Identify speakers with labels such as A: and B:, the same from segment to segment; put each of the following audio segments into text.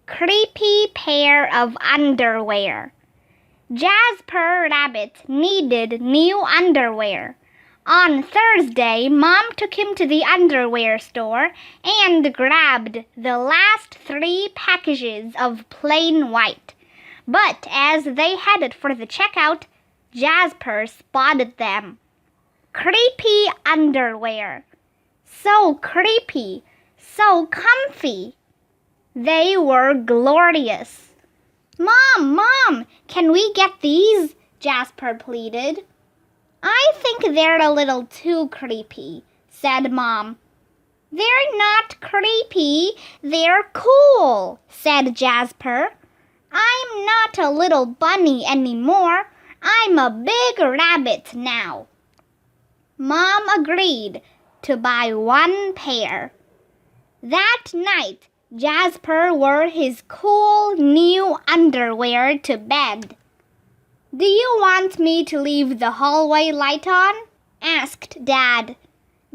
A: creepy pair of underwear. Jasper Rabbit needed new underwear. On Thursday, Mom took him to the underwear store and grabbed the last 3 packages of plain white. But as they headed for the checkout, Jasper spotted them. Creepy underwear. So creepy, so comfy. They were glorious. Mom, can we get these? Jasper pleaded. I think they're a little too creepy, said Mom. They're not creepy, they're cool, said Jasper. I'm not a little bunny anymore. I'm a big rabbit now. Mom agreed to buy 1 pair. That night, Jasper wore his cool new underwear to bed. Do you want me to leave the hallway light on? Asked Dad.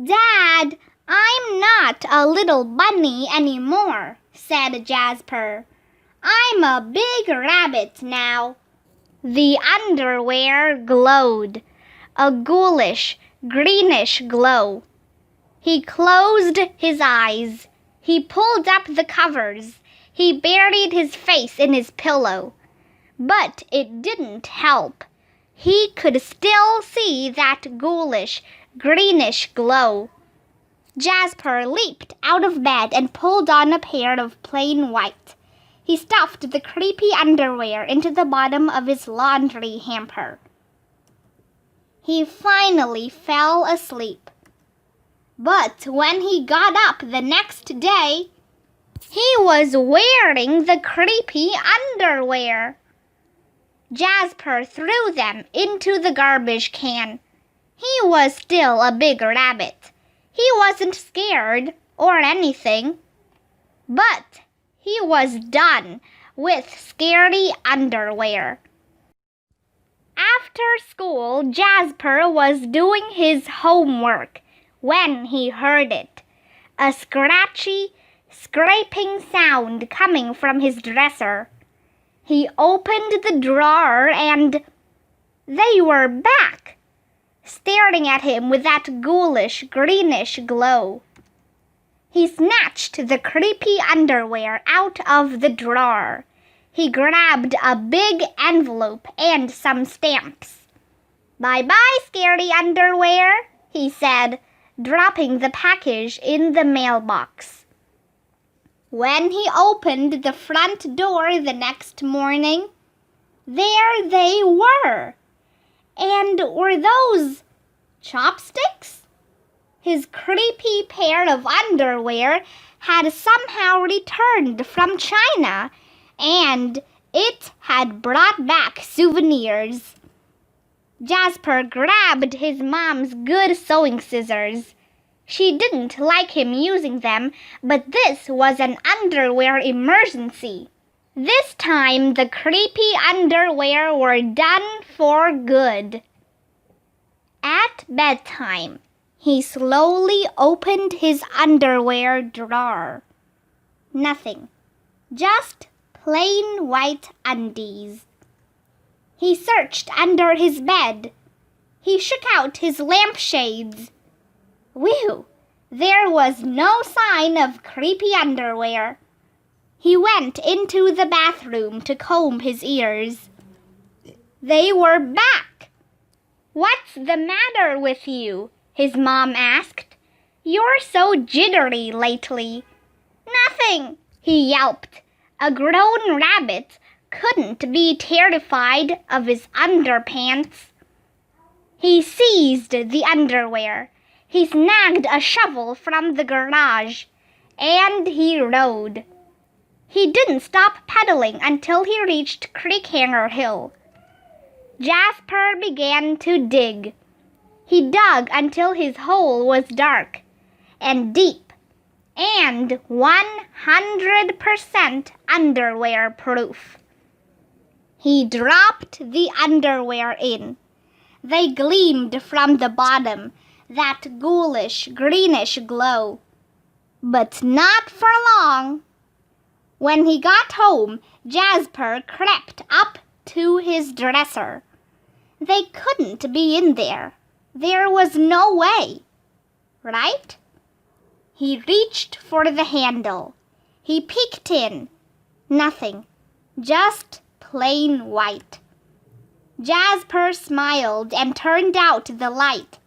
A: Dad, I'm not a little bunny anymore, said Jasper. I'm a big rabbit now. The underwear glowed, a ghoulish, greenish glow. He closed his eyes. He pulled up the covers. He buried his face in his pillow. But it didn't help. He could still see that ghoulish, greenish glow. Jasper leaped out of bed and pulled on a pair of plain white. He stuffed the creepy underwear into the bottom of his laundry hamper. He finally fell asleep. But when he got up the next day, he was wearing the creepy underwear. Jasper threw them into the garbage can. He was still a big rabbit. He wasn't scared or anything. But he was done with scary underwear. After school, Jasper was doing his homework when he heard it. A scratchy, scraping sound coming from his dresser. He opened the drawer and they were back, staring at him with that ghoulish, greenish glow. He snatched the creepy underwear out of the drawer. He grabbed a big envelope and some stamps. Bye-bye, scary underwear, he said, dropping the package in the mailbox. When he opened the front door the next morning, there they were. And were those chopsticks? His creepy pair of underwear had somehow returned from China, and it had brought back souvenirs. Jasper grabbed his mom's good sewing scissors. She didn't like him using them, but this was an underwear emergency. This time the creepy underwear were done for good. At bedtime, he slowly opened his underwear drawer. Nothing, just plain white undies. He searched under his bed. He shook out his lampshades. Whew! There was no sign of creepy underwear. He went into the bathroom to comb his ears. They were back. What's the matter with you? His mom asked. You're so jittery lately. Nothing, he yelped. A grown rabbit couldn't be terrified of his underpants. He seized the underwear. He snagged a shovel from the garage, and he rode. He didn't stop pedaling until he reached Creekhanger Hill. Jasper began to dig. He dug until his hole was dark and deep and 100% underwear proof. He dropped the underwear in. They gleamed from the bottom, that ghoulish, greenish glow. But not for long. When he got home, Jasper crept up to his dresser. They couldn't be in there. There was no way. Right? He reached for the handle. He peeked in. Nothing. Just plain white. Jasper smiled and turned out the light.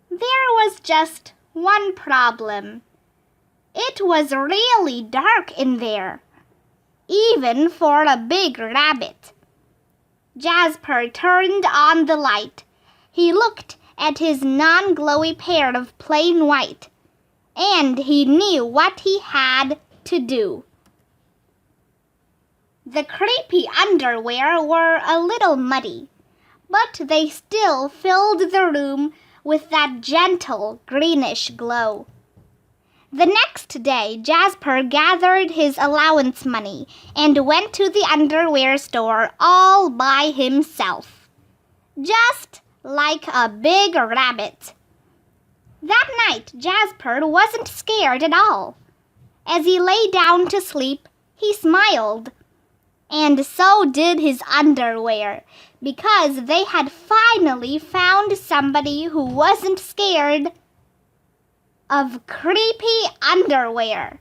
A: There was just one problem. It was really dark in there, even for a big rabbit. Jasper turned on the light. He looked at his non-glowy pair of plain white, and he knew what he had to do. The creepy underwear were a little muddy, but they still filled the room with that gentle greenish glow. The next day, Jasper gathered his allowance money and went to the underwear store all by himself, just like a big rabbit. That night, Jasper wasn't scared at all. As he lay down to sleep, he smiled. And so did his underwear, because they had finally found somebody who wasn't scared of creepy underwear.